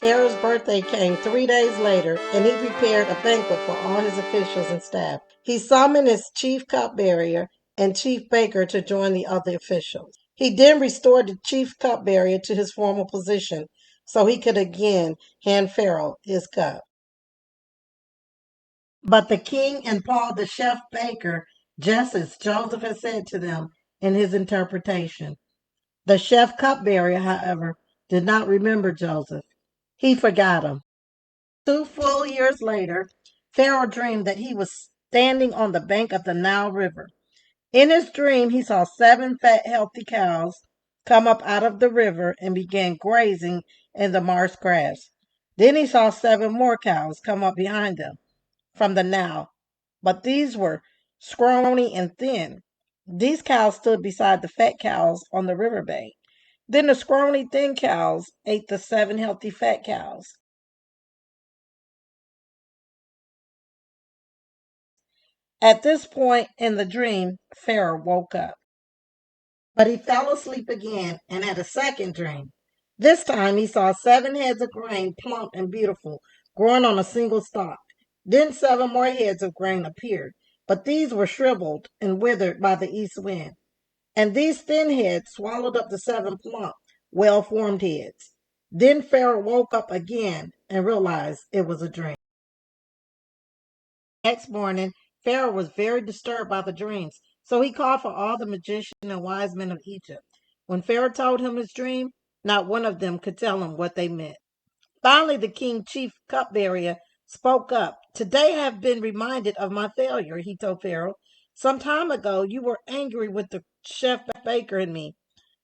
Pharaoh's birthday came 3 days later, and he prepared a banquet for all his officials and staff. He summoned his chief cupbearer and chief baker to join the other officials. He then restored the chief cupbearer to his former position so he could again hand Pharaoh his cup. But the king and Paul, the chef baker, just as Joseph had said to them in his interpretation. The chef cupbearer, however, did not remember Joseph. He forgot him. 2 full years later, Pharaoh dreamed that he was standing on the bank of the Nile River. In his dream, he saw 7 fat, healthy cows come up out of the river and began grazing in the marsh grass. Then he saw 7 more cows come up behind them from the Nile, but these were scrawny and thin. These cows stood beside the fat cows on the river bank. Then the scrawny, thin cows ate the 7 healthy fat cows. At this point in the dream, Pharaoh woke up. But he fell asleep again and had a second dream. This time he saw 7 heads of grain, plump and beautiful, growing on a single stalk. Then 7 more heads of grain appeared, but these were shriveled and withered by the east wind. And these thin heads swallowed up the 7 plump, well formed heads. Then Pharaoh woke up again and realized it was a dream. Next morning, Pharaoh was very disturbed by the dreams, so he called for all the magicians and wise men of Egypt. When Pharaoh told him his dream, not one of them could tell him what they meant. Finally, the king's chief cupbearer spoke up. Today I have been reminded of my failure, he told Pharaoh. Some time ago, you were angry with the chef baker and me,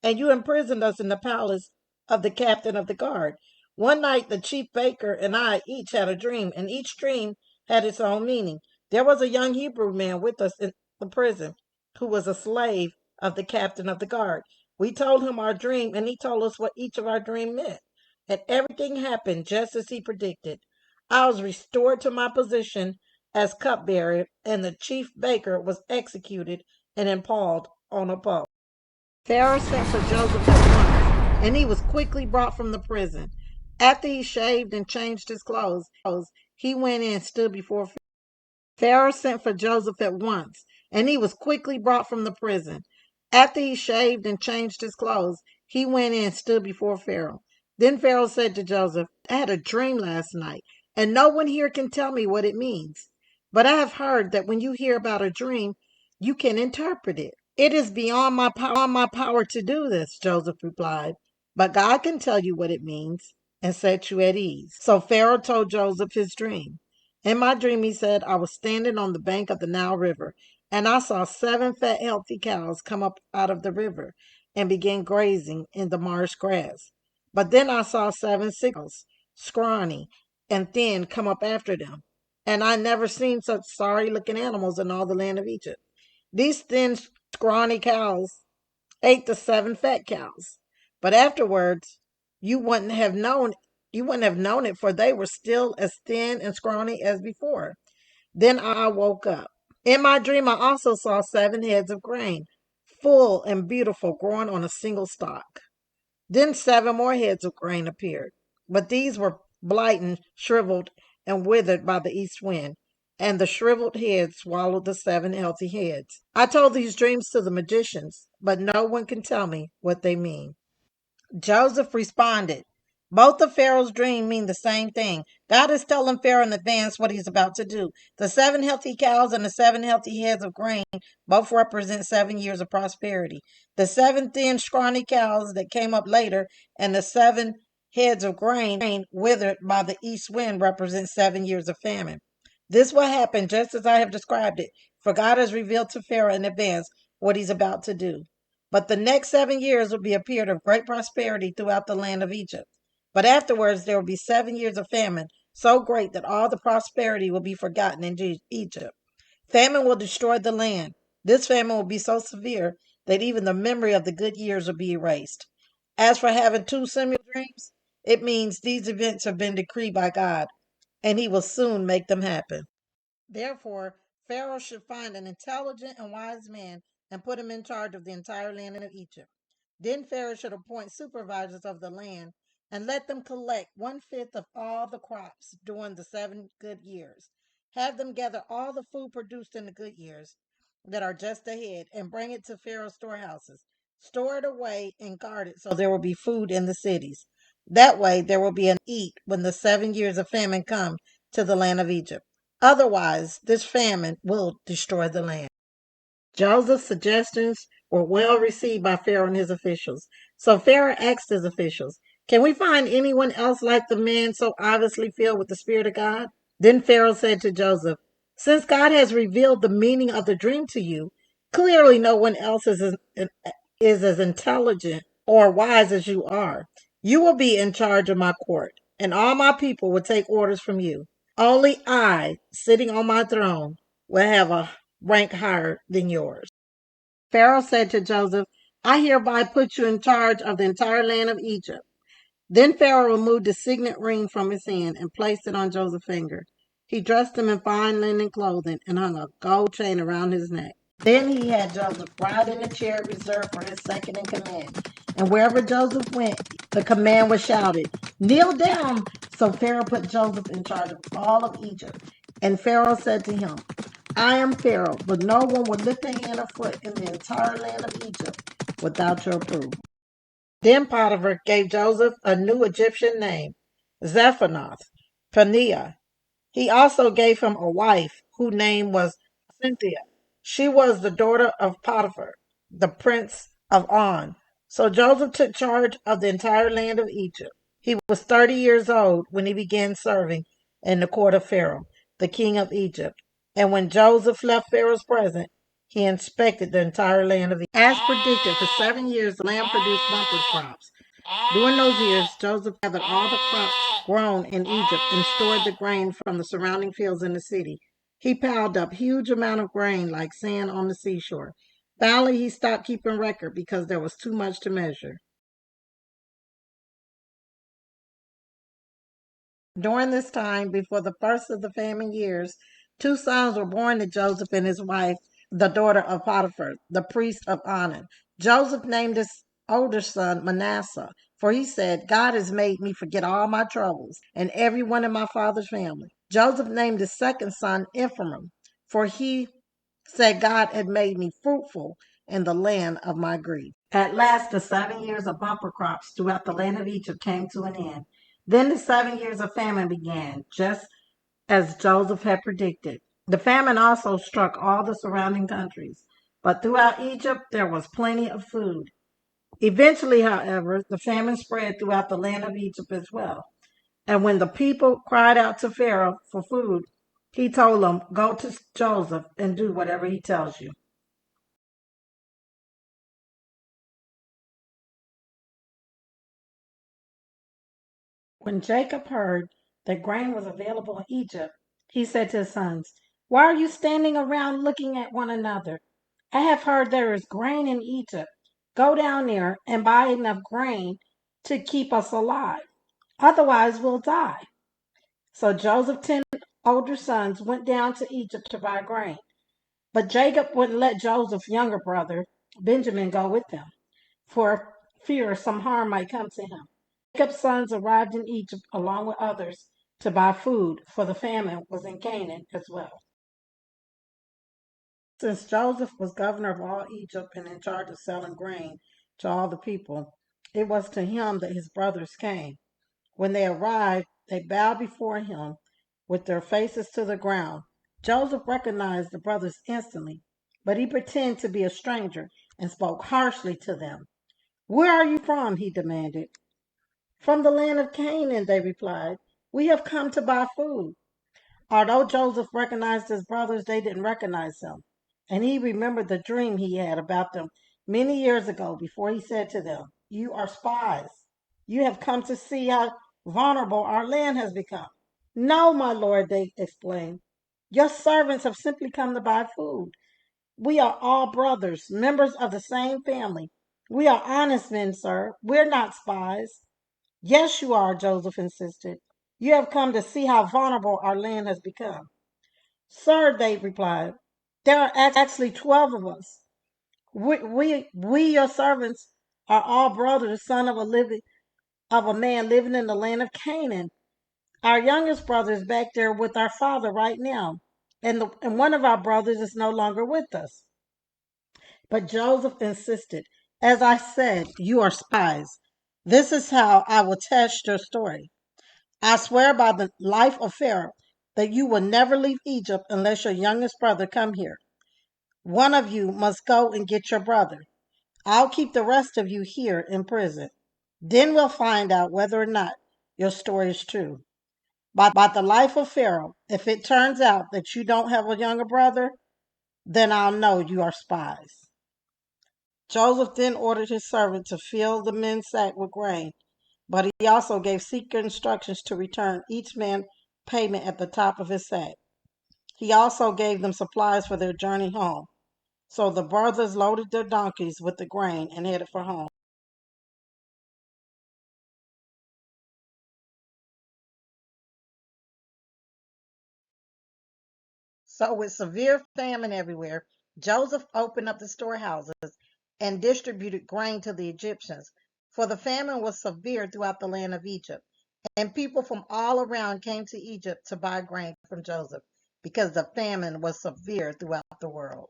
and you imprisoned us in the palace of the captain of the guard. One night, the chief baker and I each had a dream, and each dream had its own meaning. There was a young Hebrew man with us in the prison who was a slave of the captain of the guard. We told him our dream, and he told us what each of our dream meant. And everything happened just as he predicted. I was restored to my position as cupbearer, and the chief baker was executed and impaled on a pole. Pharaoh sent for Joseph at once, and he was quickly brought from the prison. After he shaved and changed his clothes, he went in and stood before Pharaoh. Pharaoh sent for Joseph at once, and he was quickly brought from the prison. After he shaved and changed his clothes, he went in and stood before Pharaoh. Then Pharaoh said to Joseph, I had a dream last night, and no one here can tell me what it means. But I have heard that when you hear about a dream, you can interpret it. It is beyond my power to do this, Joseph replied. But God can tell you what it means and set you at ease. So Pharaoh told Joseph his dream. In my dream, he said, I was standing on the bank of the Nile River, and I saw 7 fat, healthy cows come up out of the river and begin grazing in the marsh grass. But then I saw 7 sick cows, scrawny and thin, come up after them. And I never seen such sorry looking animals in all the land of Egypt. These thin, scrawny cows ate the 7 fat cows. But afterwards, you wouldn't have known you wouldn't have known it, for they were still as thin and scrawny as before. Then I woke up. In my dream, I also saw 7 heads of grain, full and beautiful, growing on a single stalk. Then 7 more heads of grain appeared, but these were blighted, shriveled, and withered by the east wind, and the shriveled heads swallowed the 7 healthy heads. I told these dreams to the magicians, but no one can tell me what they mean. Joseph responded, both of Pharaoh's dreams mean the same thing. God is telling Pharaoh in advance what he's about to do. The 7 healthy cows and the 7 healthy heads of grain both represent 7 years of prosperity. The 7 thin, scrawny cows that came up later and the 7 heads of grain withered by the east wind represent 7 years of famine. This will happen just as I have described it, for God has revealed to Pharaoh in advance what he's about to do. But the next 7 years will be a period of great prosperity throughout the land of Egypt. But afterwards, there will be 7 years of famine, so great that all the prosperity will be forgotten in Egypt. Famine will destroy the land. This famine will be so severe that even the memory of the good years will be erased. As for having 2 similar dreams, it means these events have been decreed by God, and He will soon make them happen. Therefore, Pharaoh should find an intelligent and wise man and put him in charge of the entire land of Egypt. Then Pharaoh should appoint supervisors of the land and let them collect 1/5 of all the crops during the 7 good years. Have them gather all the food produced in the good years that are just ahead and bring it to Pharaoh's storehouses. Store it away and guard it so there will be food in the cities. That way there will be enough to eat when the 7 years of famine come to the land of Egypt. Otherwise, this famine will destroy the land. Joseph's suggestions were well received by Pharaoh and his officials. So Pharaoh asked his officials, "Can we find anyone else like the man so obviously filled with the Spirit of God?" Then Pharaoh said to Joseph, "Since God has revealed the meaning of the dream to you, clearly no one else is as intelligent or wise as you are. You will be in charge of my court, and all my people will take orders from you. Only I, sitting on my throne, will have a rank higher than yours." Pharaoh said to Joseph, "I hereby put you in charge of the entire land of Egypt." Then Pharaoh removed the signet ring from his hand and placed it on Joseph's finger. He dressed him in fine linen clothing and hung a gold chain around his neck. Then he had Joseph ride in a chariot reserved for his second in command. And wherever Joseph went, the command was shouted, "Kneel down!" So Pharaoh put Joseph in charge of all of Egypt. And Pharaoh said to him, "I am Pharaoh, but no one will lift a hand or foot in the entire land of Egypt without your approval." Then Potiphar gave Joseph a new Egyptian name, Zephanath Paneah. He also gave him a wife whose name was Cynthia. She was the daughter of Potiphar, the prince of On. So Joseph took charge of the entire land of Egypt. He was 30 years old when he began serving in the court of Pharaoh, the king of Egypt. And when Joseph left Pharaoh's presence, he inspected the entire land of Egypt. As predicted, for 7 years the land produced bumper crops. During those years, Joseph gathered all the crops grown in Egypt and stored the grain from the surrounding fields in the city. He piled up huge amount of grain like sand on the seashore. Finally, he stopped keeping record because there was too much to measure. During this time, before the first of the famine years, two sons were born to Joseph and his wife, the daughter of Potiphar, the priest of On. Joseph named his older son Manasseh, for he said, "God has made me forget all my troubles and everyone in my father's family." Joseph named his second son Ephraim, for he said, "God had made me fruitful in the land of my grief." At last, the 7 years of bumper crops throughout the land of Egypt came to an end. Then the 7 years of famine began, just as Joseph had predicted. The famine also struck all the surrounding countries, but throughout Egypt there was plenty of food. Eventually, however, the famine spread throughout the land of Egypt as well. And when the people cried out to Pharaoh for food, he told them, "Go to Joseph and do whatever he tells you." When Jacob heard that grain was available in Egypt, he said to his sons, "Why are you standing around looking at one another? I have heard there is grain in Egypt. Go down there and buy enough grain to keep us alive. Otherwise, we'll die." So Joseph's 10 older sons went down to Egypt to buy grain. But Jacob wouldn't let Joseph's younger brother, Benjamin, go with them, for fear some harm might come to him. Jacob's sons arrived in Egypt along with others to buy food, for the famine was in Canaan as well. Since Joseph was governor of all Egypt and in charge of selling grain to all the people, it was to him that his brothers came. When they arrived, they bowed before him with their faces to the ground. Joseph recognized the brothers instantly, but he pretended to be a stranger and spoke harshly to them. "Where are you from?" he demanded. "From the land of Canaan," they replied. "We have come to buy food." Although Joseph recognized his brothers, they didn't recognize him. And he remembered the dream he had about them many years ago before he said to them, "You are spies. You have come to see how vulnerable our land has become." "No, my lord," they exclaimed. "Your servants have simply come to buy food. We are all brothers, members of the same family. We are honest men, sir. We're not spies." "Yes, you are," Joseph insisted. "You have come to see how vulnerable our land has become." "Sir," they replied, "there are actually 12 of us. We your servants, are all brothers, son of a living. of a man living in the land of Canaan. Our youngest brother is back there with our father right now, and one of our brothers is no longer with us." But Joseph insisted, "As I said, you are spies. This is how I will test your story. I swear by the life of Pharaoh that you will never leave Egypt unless your youngest brother come here. One of you must go and get your brother. I'll keep the rest of you here in prison. Then we'll find out whether or not your story is true. By the life of Pharaoh, if it turns out that you don't have a younger brother, then I'll know you are spies." Joseph then ordered his servant to fill the men's sack with grain, but he also gave secret instructions to return each man payment at the top of his sack. He also gave them supplies for their journey home. So the brothers loaded their donkeys with the grain and headed for home. So, with severe famine everywhere, Joseph opened up the storehouses and distributed grain to the Egyptians. For the famine was severe throughout the land of Egypt, and people from all around came to Egypt to buy grain from Joseph because the famine was severe throughout the world.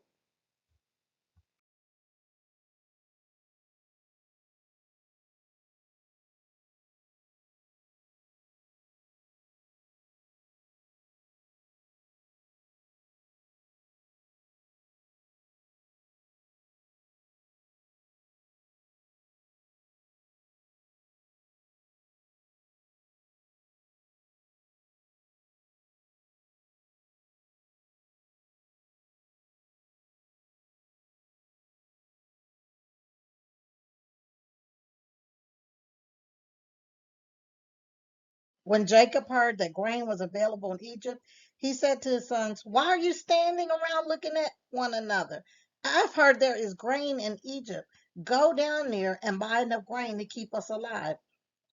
When Jacob heard that grain was available in Egypt, he said to his sons, "Why are you standing around looking at one another? I've heard there is grain in Egypt. Go down there and buy enough grain to keep us alive.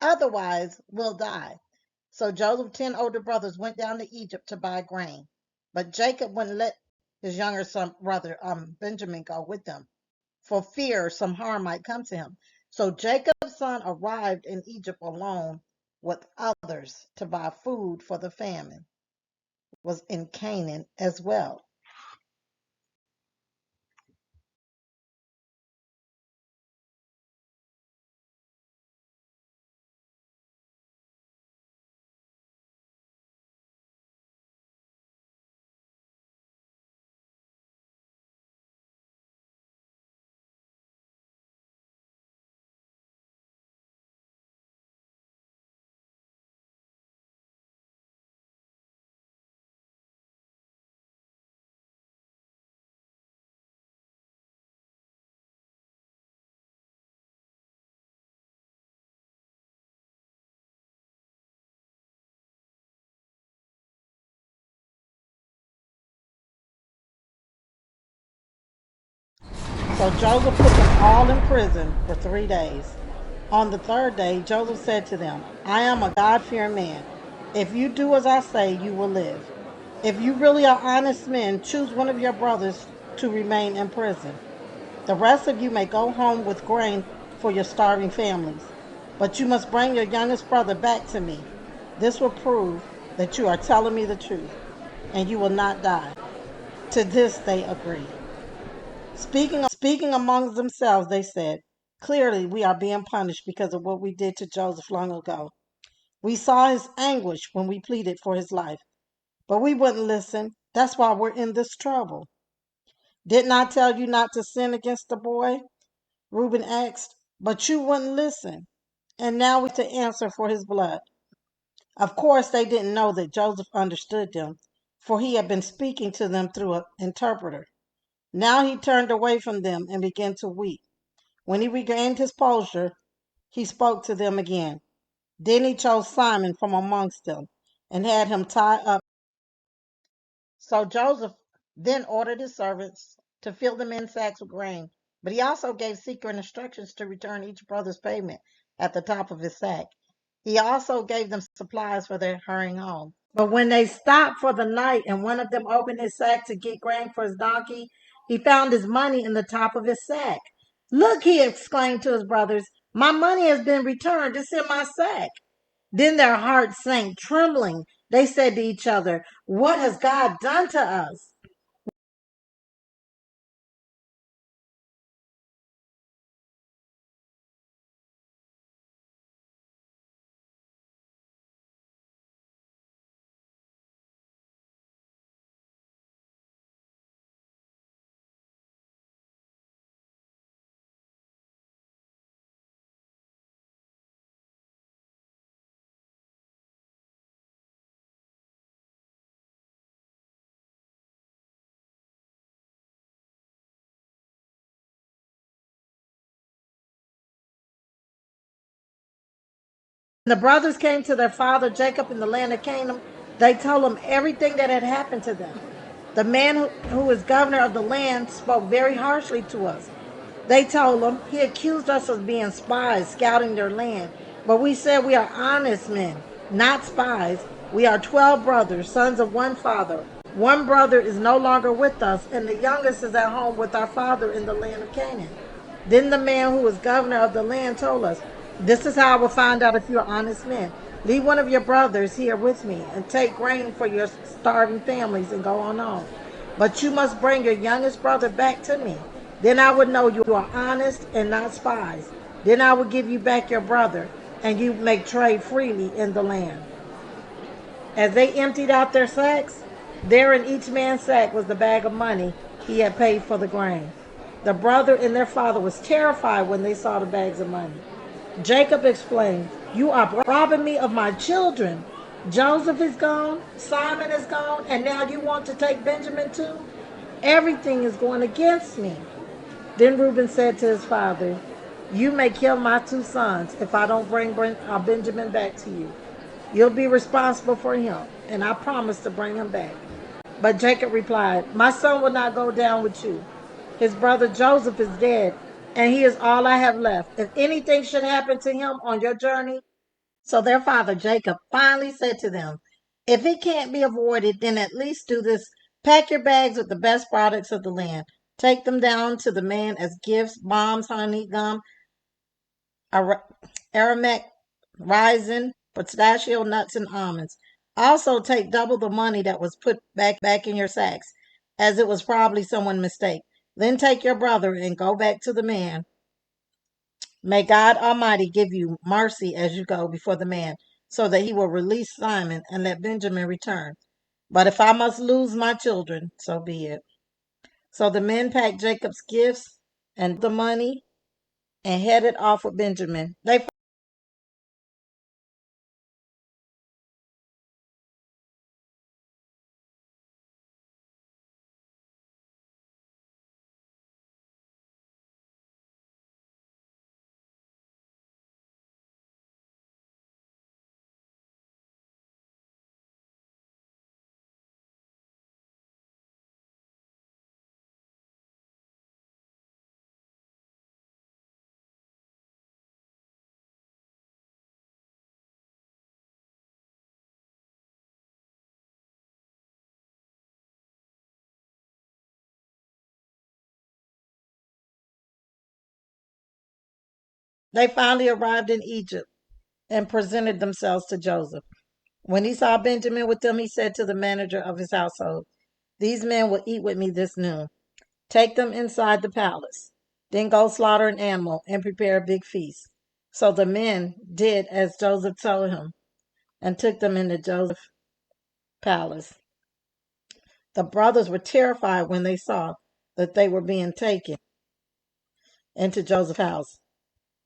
Otherwise, we'll die." So Joseph's 10 older brothers went down to Egypt to buy grain. But Jacob wouldn't let his younger son, brother Benjamin, go with them for fear some harm might come to him. So Jacob's son arrived in Egypt alone with others to buy food, for the famine was in Canaan as well. So Joseph put them all in prison for 3 days. On the third day, Joseph said to them, "I am a God fearing man. If you do as I say, you will live. If you really are honest men, choose one of your brothers to remain in prison. The rest of you may go home with grain for your starving families. But you must bring your youngest brother back to me. This will prove that you are telling me the truth, and you will not die." To this they agreed. Speaking among themselves, they said, "Clearly, we are being punished because of what we did to Joseph long ago. We saw his anguish when we pleaded for his life, but we wouldn't listen. That's why we're in this trouble." "Didn't I tell you not to sin against the boy?" Reuben asked. "But you wouldn't listen, and now we have to answer for his blood." Of course, they didn't know that Joseph understood them, for he had been speaking to them through an interpreter. Now he turned away from them and began to weep. When he regained his posture, he spoke to them again. Then he chose Simon from amongst them and had him tie up. So Joseph then ordered his servants to fill the men's sacks with grain, but he also gave secret instructions to return each brother's payment at the top of his sack. He also gave them supplies for their hurrying home. But when they stopped for the night and one of them opened his sack to get grain for his donkey, he found his money in the top of his sack. "Look," he exclaimed to his brothers, My money has been returned. It's in my sack. Then their hearts sank, trembling. They said to each other, what has God done to us? The brothers came to their father Jacob in the land of Canaan. They told him everything that had happened to them. The man who was governor of the land spoke very harshly to us. They told him he accused us of being spies, scouting their land. But we said we are honest men, not spies. We are 12 brothers, sons of one father. One brother is no longer with us, and the youngest is at home with our father in the land of Canaan. Then the man who was governor of the land told us, this is how I will find out if you are honest men. Leave one of your brothers here with me and take grain for your starving families and go on home. But you must bring your youngest brother back to me. Then I would know you are honest and not spies. Then I will give you back your brother, and you may trade freely in the land. As they emptied out their sacks, there in each man's sack was the bag of money he had paid for the grain. The brother and their father was terrified when they saw the bags of money. Jacob explained, you are robbing me of my children. Joseph is gone, Simon is gone, and now you want to take Benjamin too? Everything is going against me. Then Reuben said to his father, you may kill my two sons if I don't bring Benjamin back to you. You'll be responsible for him, and I promise to bring him back. But Jacob replied, my son will not go down with you. His brother Joseph is dead, and he is all I have left. If anything should happen to him on your journey. So their father Jacob finally said to them, if it can't be avoided, then at least do this. Pack your bags with the best products of the land. Take them down to the man as gifts, bombs, honey, gum, aromatic resin, pistachio nuts, and almonds. Also take double the money that was put back in your sacks, as it was probably someone's mistake. Then take your brother and go back to the man. May God Almighty give you mercy as you go before the man, so that he will release Simon and let Benjamin return. But if I must lose my children, so be it. So the men packed Jacob's gifts and the money and headed off with Benjamin. They finally arrived in Egypt and presented themselves to Joseph. When he saw Benjamin with them, he said to the manager of his household, these men will eat with me this noon. Take them inside the palace. Then go slaughter an animal and prepare a big feast. So the men did as Joseph told him and took them into Joseph's palace. The brothers were terrified when they saw that they were being taken into Joseph's house.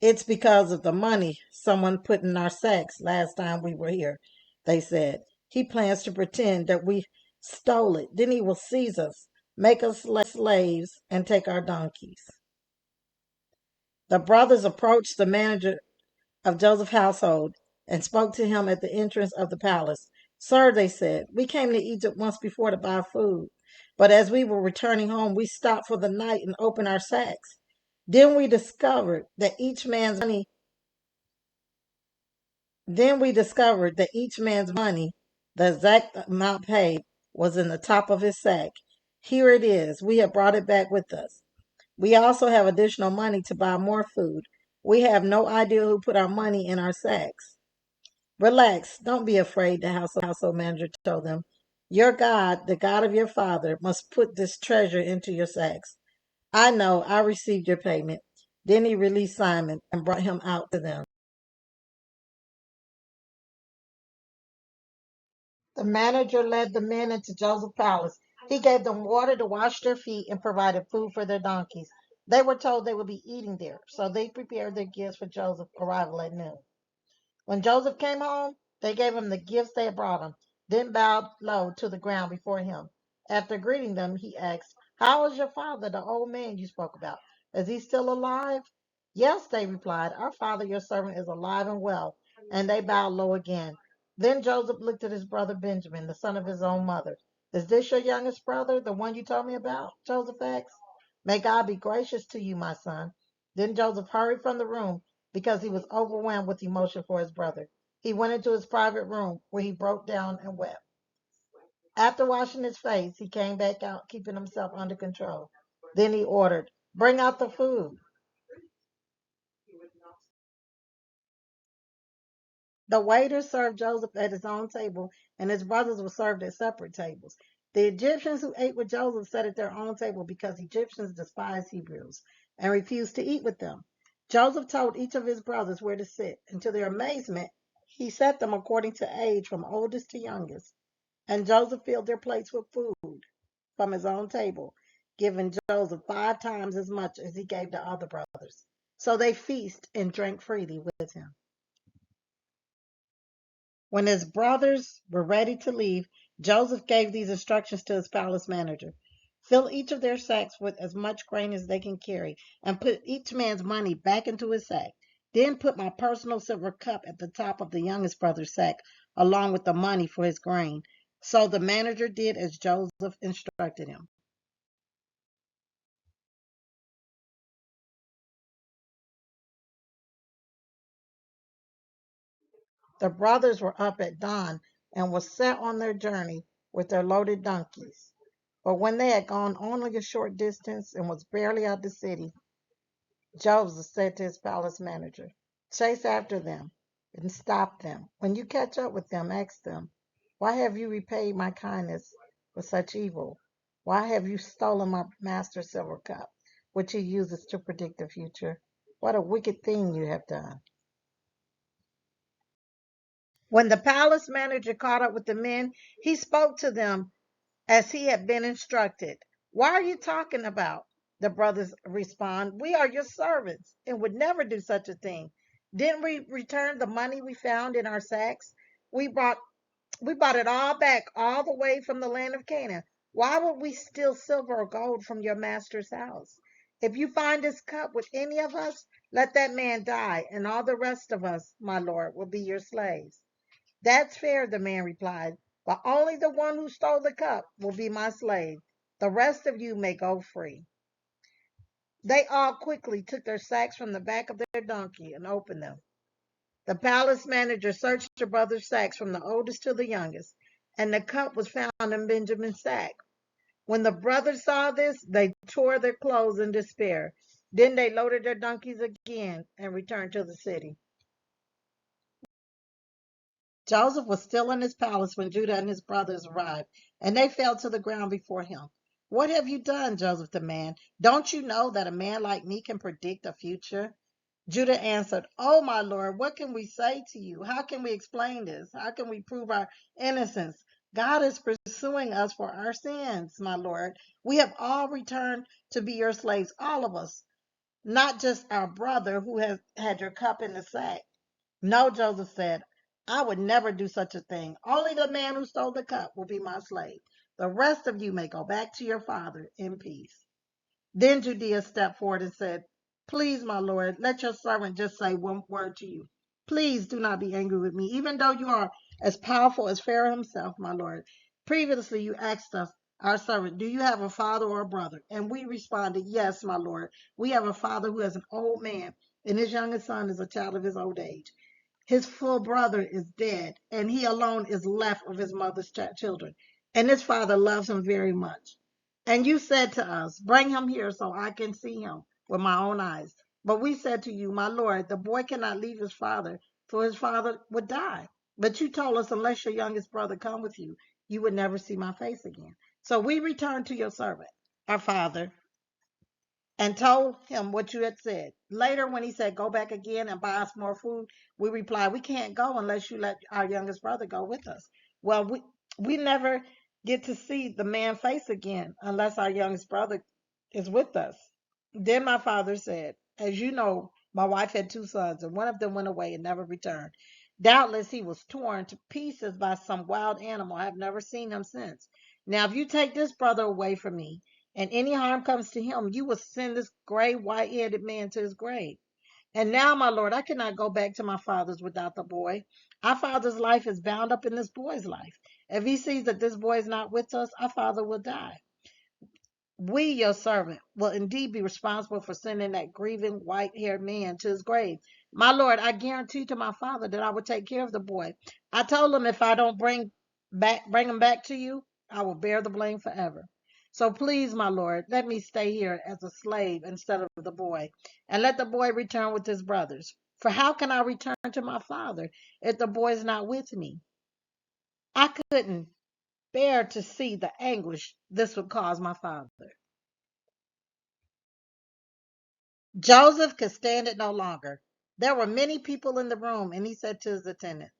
It's because of the money someone put in our sacks last time we were here, they said. He plans to pretend that we stole it. Then he will seize us, make us slaves, and take our donkeys. The brothers approached the manager of Joseph's household and spoke to him at the entrance of the palace. Sir, they said, we came to Egypt once before to buy food, but as we were returning home, we stopped for the night and opened our sacks. Then we discovered that each man's money the exact amount paid, was in the top of his sack. Here it is. We have brought it back with us. We also have additional money to buy more food. We have no idea who put our money in our sacks. Relax, don't be afraid, the household manager told them. Your God, the God of your father, must put this treasure into your sacks. I know, I received your payment. Then he released Simon and brought him out to them. The manager led the men into Joseph's palace. He gave them water to wash their feet and provided food for their donkeys. They were told they would be eating there, so they prepared their gifts for Joseph's arrival at noon. When Joseph came home, they gave him the gifts they had brought him, then bowed low to the ground before him. After greeting them, he asked, How is your father, the old man you spoke about? Is he still alive? Yes, they replied, Our father, your servant, is alive and well. And they bowed low again. Then Joseph looked at his brother Benjamin, the son of his own mother. Is this your youngest brother, the one you told me about? Joseph asked. May God be gracious to you, my son. Then Joseph hurried from the room because he was overwhelmed with emotion for his brother. He went into his private room where he broke down and wept. After washing his face, he came back out, keeping himself under control. Then he ordered, Bring out the food. The waiter served Joseph at his own table, and his brothers were served at separate tables. The Egyptians who ate with Joseph sat at their own table because Egyptians despised Hebrews and refused to eat with them. Joseph told each of his brothers where to sit, and to their amazement, he set them according to age from oldest to youngest. And Joseph filled their plates with food from his own table, giving Joseph 5 times as much as he gave the other brothers. So they feasted and drank freely with him. When his brothers were ready to leave, Joseph gave these instructions to his palace manager. Fill each of their sacks with as much grain as they can carry, and put each man's money back into his sack. Then put my personal silver cup at the top of the youngest brother's sack, along with the money for his grain. So the manager did as Joseph instructed him. The brothers were up at dawn and were set on their journey with their loaded donkeys. But when they had gone only a short distance and was barely out of the city, Joseph said to his palace manager, Chase after them and stop them. When you catch up with them, ask them, Why have you repaid my kindness with such evil? Why have you stolen my master's silver cup, which he uses to predict the future? What a wicked thing you have done. When the palace manager caught up with the men, he spoke to them as he had been instructed. Why are you talking about? The brothers respond, We are your servants and would never do such a thing. Didn't we return the money we found in our sacks? We brought we bought it all back all the way from the land of Canaan. Why would we steal silver or gold from your master's house? If you find this cup with any of us, let that man die, and all the rest of us, my lord, will be your slaves. That's fair, the man replied, but only the one who stole the cup will be my slave. The rest of you may go free. They all quickly took their sacks from the back of their donkey and opened them. The palace manager searched the brothers' sacks from the oldest to the youngest, and the cup was found in Benjamin's sack. When the brothers saw this, they tore their clothes in despair. Then they loaded their donkeys again and returned to the city. Joseph was still in his palace when Judah and his brothers arrived, and they fell to the ground before him. What have you done? Joseph demanded. Don't you know that a man like me can predict the future? Judah answered, Oh, my Lord, what can we say to you? How can we explain this? How can we prove our innocence? God is pursuing us for our sins, my Lord. We have all returned to be your slaves, all of us, not just our brother who has had your cup in the sack. No, Joseph said, I would never do such a thing. Only the man who stole the cup will be my slave. The rest of you may go back to your father in peace. Then Judea stepped forward and said, Please, my lord, let your servant just say one word to you. Please do not be angry with me, even though you are as powerful as Pharaoh himself, my lord. Previously, you asked us, our servant, do you have a father or a brother? And we responded, Yes, my lord. We have a father who is an old man, and his youngest son is a child of his old age. His full brother is dead, and he alone is left of his mother's children. And his father loves him very much. And you said to us, Bring him here so I can see him with my own eyes. But we said to you, my Lord, the boy cannot leave his father, for his father would die. But you told us, unless your youngest brother come with you, you would never see my face again. So we returned to your servant, our father, and told him what you had said. Later, when he said, go back again and buy us more food, we replied, we can't go unless you let our youngest brother go with us. Well, we never get to see the man face again unless our youngest brother is with us. Then my father said, as you know, my wife had two sons, and one of them went away and never returned. Doubtless he was torn to pieces by some wild animal. I have never seen him since. Now, if you take this brother away from me, and any harm comes to him, you will send this gray, white headed man to his grave. And now, my Lord, I cannot go back to my father's without the boy. Our father's life is bound up in this boy's life. If he sees that this boy is not with us, our father will die. We, your servant, will indeed be responsible for sending that grieving white haired man to his grave. My Lord, I guarantee to my father that I will take care of the boy. I told him if I don't bring him back to you, I will bear the blame forever. So please, my Lord, let me stay here as a slave instead of the boy, and let the boy return with his brothers. For how can I return to my father if the boy is not with me? I couldn't bear to see the anguish this would cause my father. Joseph could stand it no longer. There were many people in the room, and he said to his attendant,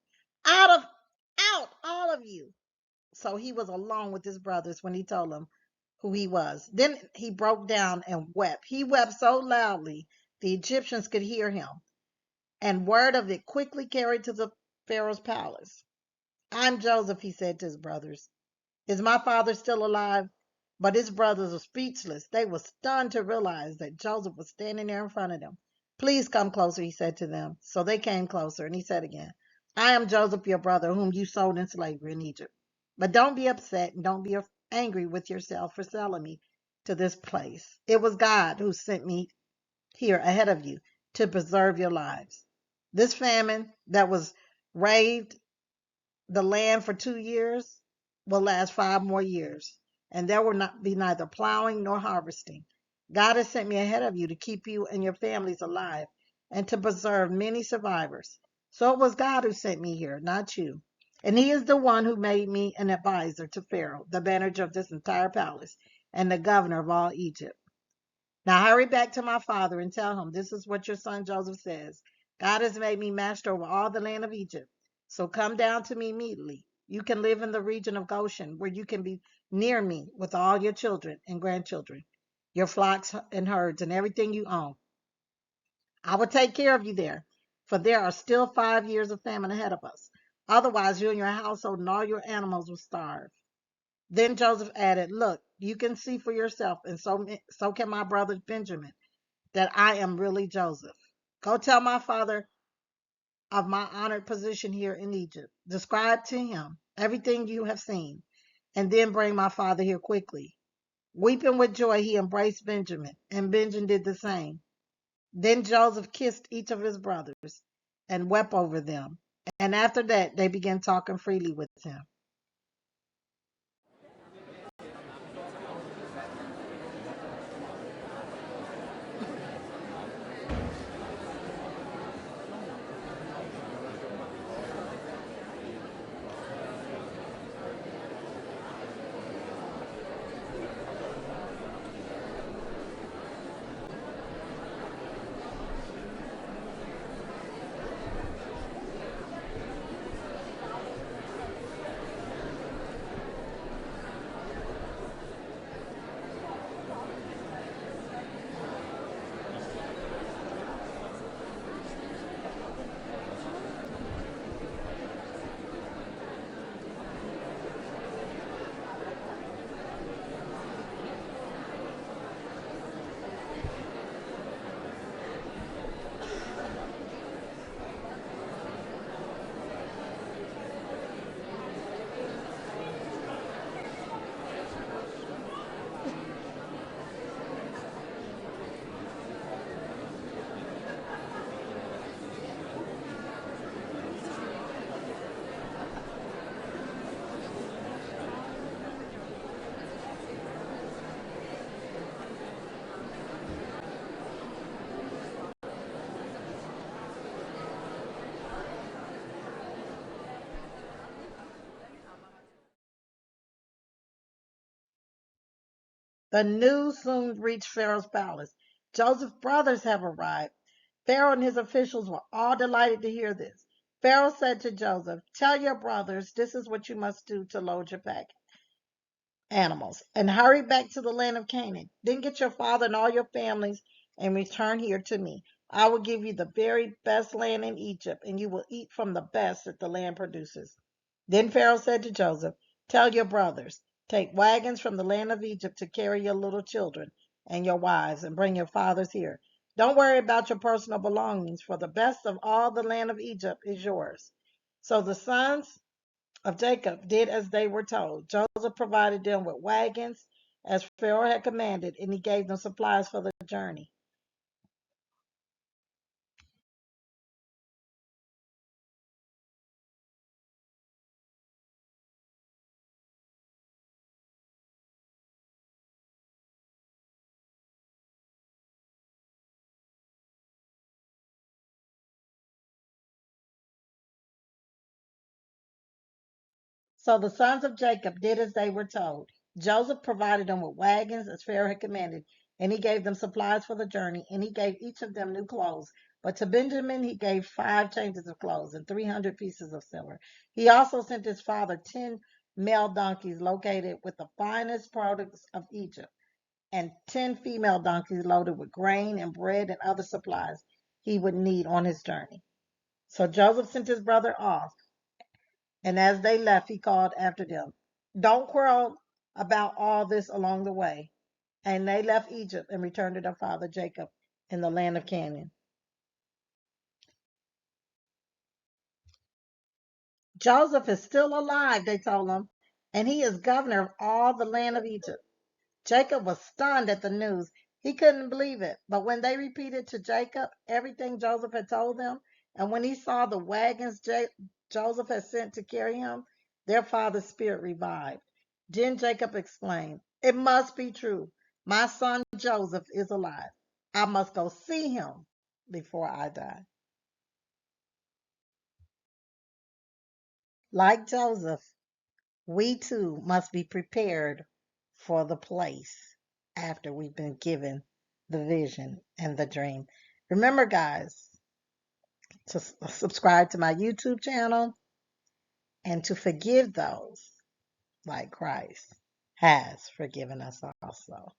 Out of out, all of you. So he was alone with his brothers when he told them who he was. Then he broke down and wept. He wept so loudly the Egyptians could hear him, and word of it quickly carried to the Pharaoh's palace. I'm Joseph, he said to his brothers. Is my father still alive? But his brothers were speechless. They were stunned to realize that Joseph was standing there in front of them. Please come closer, he said to them. So they came closer, and he said again, I am Joseph, your brother, whom you sold in slavery in Egypt. But don't be upset and don't be angry with yourself for selling me to this place. It was God who sent me here ahead of you to preserve your lives. This famine that was raved the land for 2 years will last 5 more years, and there will not be neither plowing nor harvesting. God has sent me ahead of you to keep you and your families alive and to preserve many survivors. So it was God who sent me here, not you. And he is the one who made me an advisor to Pharaoh, the manager of this entire palace, and the governor of all Egypt. Now hurry back to my father and tell him this is what your son Joseph says. God has made me master over all the land of Egypt. So come down to me immediately. You can live in the region of Goshen, where you can be near me with all your children and grandchildren, your flocks and herds, and everything you own. I will take care of you there, for there are still 5 years of famine ahead of us. Otherwise, you and your household and all your animals will starve. Then Joseph added, Look, you can see for yourself, and so can my brother Benjamin, that I am really Joseph. Go tell my father of my honored position here in Egypt. Describe to him everything you have seen, and then bring my father here quickly. Weeping with joy, he embraced Benjamin, and Benjamin did the same. Then Joseph kissed each of his brothers and wept over them. And after that, they began talking freely with him. The news soon reached Pharaoh's palace. Joseph's brothers have arrived. Pharaoh and his officials were all delighted to hear this. Pharaoh said to Joseph, "Tell your brothers this is what you must do to load your pack animals and hurry back to the land of Canaan. Then get your father and all your families and return here to me. I will give you the very best land in Egypt, and you will eat from the best that the land produces." Then Pharaoh said to Joseph, "Tell your brothers, take wagons from the land of Egypt to carry your little children and your wives and bring your fathers here. Don't worry about your personal belongings, for the best of all the land of Egypt is yours." So the sons of Jacob did as they were told. Joseph provided them with wagons as Pharaoh had commanded, and he gave them supplies for the journey. So the sons of Jacob did as they were told. Joseph provided them with wagons as Pharaoh had commanded, and he gave them supplies for the journey, and he gave each of them new clothes. But to Benjamin he gave 5 changes of clothes and 300 pieces of silver. He also sent his father 10 male donkeys located with the finest products of Egypt, and 10 female donkeys loaded with grain and bread and other supplies he would need on his journey. So Joseph sent his brother off, and as they left, he called after them, "Don't quarrel about all this along the way." And they left Egypt and returned to their father Jacob in the land of Canaan. "Joseph is still alive," they told him, "and he is governor of all the land of Egypt." Jacob was stunned at the news. He couldn't believe it. But when they repeated to Jacob everything Joseph had told them, and when he saw the wagons Joseph had sent to carry him, their father's spirit revived. Then Jacob exclaimed, "It must be true. My son Joseph is alive. I must go see him before I die." Like Joseph, we too must be prepared for the place after we've been given the vision and the dream. Remember, guys, to subscribe to my YouTube channel and to forgive those like Christ has forgiven us also.